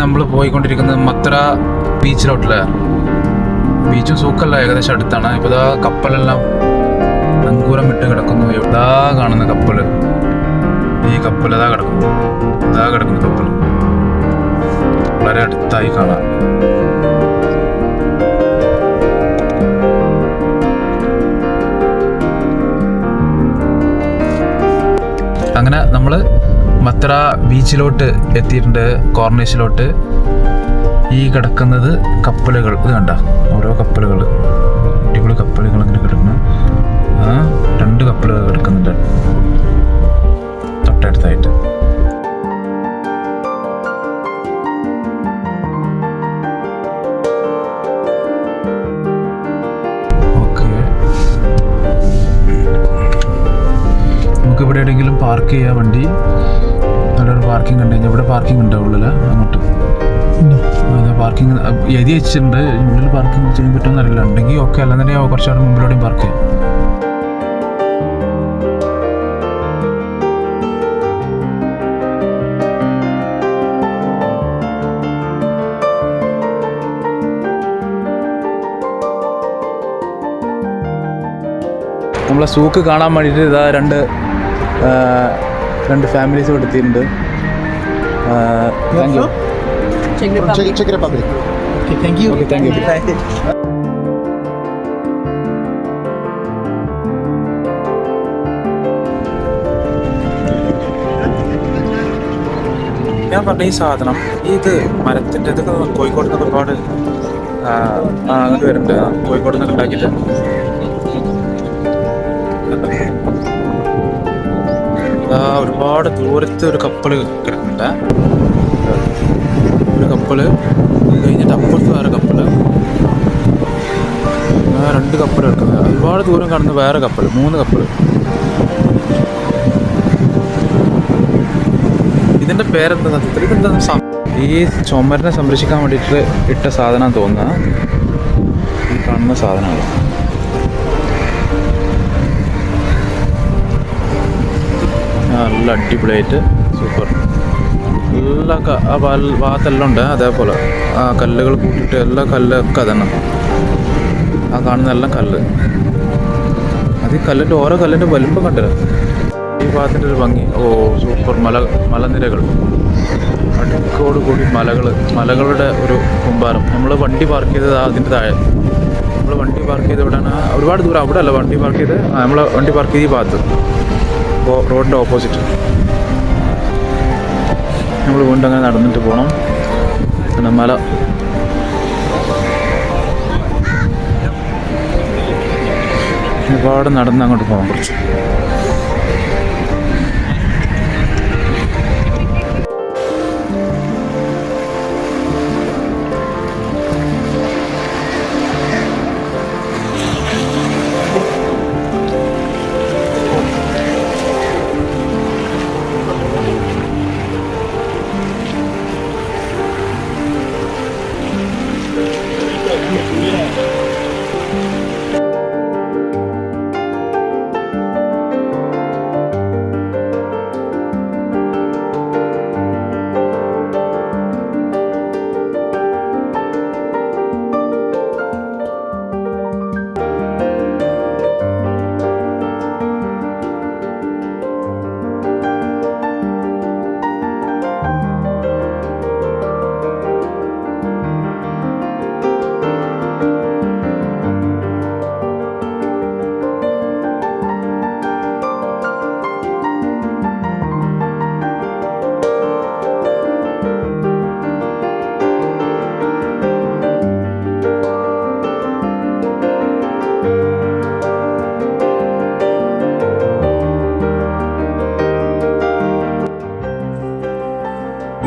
നമ്മൾ പോയിക്കൊണ്ടിരിക്കുന്നത് മത്ര ബീച്ചിലോട്ടല്ലേ. ബീച്ചും സൂക്കല്ല ഏകദേശം അടുത്താണ്. ഇപ്പോൾ ഇതാ കപ്പലെല്ലാം നങ്കൂരം വിട്ട് കിടക്കുന്നു. ഇതാ കാണുന്ന കപ്പൽ, ഈ കപ്പൽ ഇതാ കിടക്കുന്നു കപ്പൽ വളരെ അടുത്തായി കാണാം. അങ്ങനെ നമ്മൾ മത്ര ബീച്ചിലോട്ട് എത്തിയിട്ടുണ്ട്. കോർണിഷിലോട്ട് ഈ കിടക്കുന്നത് കപ്പലുകൾ, ഇത് കണ്ട ഓരോ കപ്പലുകൾ, അടിപൊളി കപ്പലുകൾ ഇങ്ങനെ കിടക്കുന്നു. 2 കപ്പലുകൾ കിടക്കുന്നുണ്ട് തൊട്ടടുത്തായിട്ട്. ഓക്കെ, നമുക്കിവിടെ എവിടെയെങ്കിലും പാർക്ക് ചെയ്യാൻ വണ്ടി, നല്ലൊരു പാർക്കിംഗ് ഉണ്ട്. ഇവിടെ പാർക്കിംഗ് ഉണ്ട് ഉള്ളിൽ, അങ്ങോട്ട് പാർക്കിംഗ് എഴുതി വെച്ചിട്ടുണ്ട്. ഉള്ളിൽ പാർക്കിംഗ് ചെയ്യാൻ പറ്റുമെന്ന് അറിയില്ല. ഉണ്ടെങ്കിൽ ഓക്കെ, അല്ലെന്നുണ്ടെങ്കിൽ കുറച്ചുകൂടെ മുമ്പിലൂടെയും പാർക്ക് ചെയ്യാം. നമ്മളെ സൂക്ക് കാണാൻ വേണ്ടിയിട്ട് ഇതാ രണ്ട് ഫാമിലീസ് ഇവിടെ എത്തിയിട്ടുണ്ട്. Thank you. Czech Republic. Okay, thank you. Okay, thank you. ഞാൻ പറഞ്ഞ ഈ സാധനം, ഇത് മരത്തിൻ്റെ, ഇതൊക്കെ കോഴിക്കോട് നിന്നൊക്കെ ഒരുപാട് അങ്ങോട്ട് വരുന്നുണ്ട്. കോഴിക്കോട് നിന്നൊക്കെ ഉണ്ടാക്കിയിട്ട് ഒരുപാട് ദൂരത്ത് ഒരു കപ്പൽ കിടക്കുന്നുണ്ട്. ഒരു കപ്പല് കഴിഞ്ഞിട്ട് അപ്പുറത്ത് വേറെ കപ്പല്, 2 കപ്പൽ കിടക്കുന്നത്. ഒരുപാട് ദൂരം കാണുന്ന വേറെ കപ്പൽ, 3 കപ്പൽ. ഇതിൻ്റെ പേരെന്താ സത്യത്തിൽ? ഇതെന്താ? ഈ ചുമരിനെ സംരക്ഷിക്കാൻ വേണ്ടിയിട്ട് ഇട്ട സാധനം തോന്നുക. ഈ കാണുന്ന സാധനമാണ്. നല്ല അടിപൊളിയായിട്ട് സൂപ്പർ. എല്ലാ ആ ഭാഗത്തെല്ലാം ഉണ്ട് അതേപോലെ. ആ കല്ലുകൾ കൂട്ടിയിട്ട് എല്ലാ കല്ലൊക്കെ അതന്നെ. ആ കാണുന്ന എല്ലാം കല്ല്. അത് ഈ കല്ലിൻ്റെ ഓരോ കല്ലിൻ്റെ വലിപ്പം കണ്ടില്ല. ഈ ഭാഗത്തിൻ്റെ ഒരു ഭംഗി. ഓ സൂപ്പർ. മലനിരകൾ, അടുക്കോട് കൂടി മലകളുടെ ഒരു കുമ്പാരം. നമ്മൾ വണ്ടി പാർക്ക് ചെയ്തത് അതിൻ്റെ താഴെ. നമ്മൾ വണ്ടി പാർക്ക് ചെയ്ത് ഇവിടെയാണ്. ഒരുപാട് ദൂരം അവിടെ അല്ല വണ്ടി പാർക്ക് ചെയ്ത്. നമ്മൾ വണ്ടി പാർക്ക് ചെയ്ത് ഈ ഭാഗത്ത്, റോഡിൻ്റെ ഓപ്പോസിറ്റ്. നമ്മൾ വീണ്ടും അങ്ങനെ നടന്നിട്ട് പോകണം. പിന്നെ മല, ഒരുപാട് നടന്ന് അങ്ങോട്ട് പോകാം കുറച്ച്.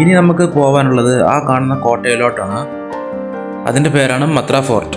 ഇനി നമുക്ക് പോകാനുള്ളത് ആ കാണുന്ന കോട്ടയിലോട്ടാണ്. അതിൻ്റെ പേരാണ് മത്ര ഫോർട്ട്.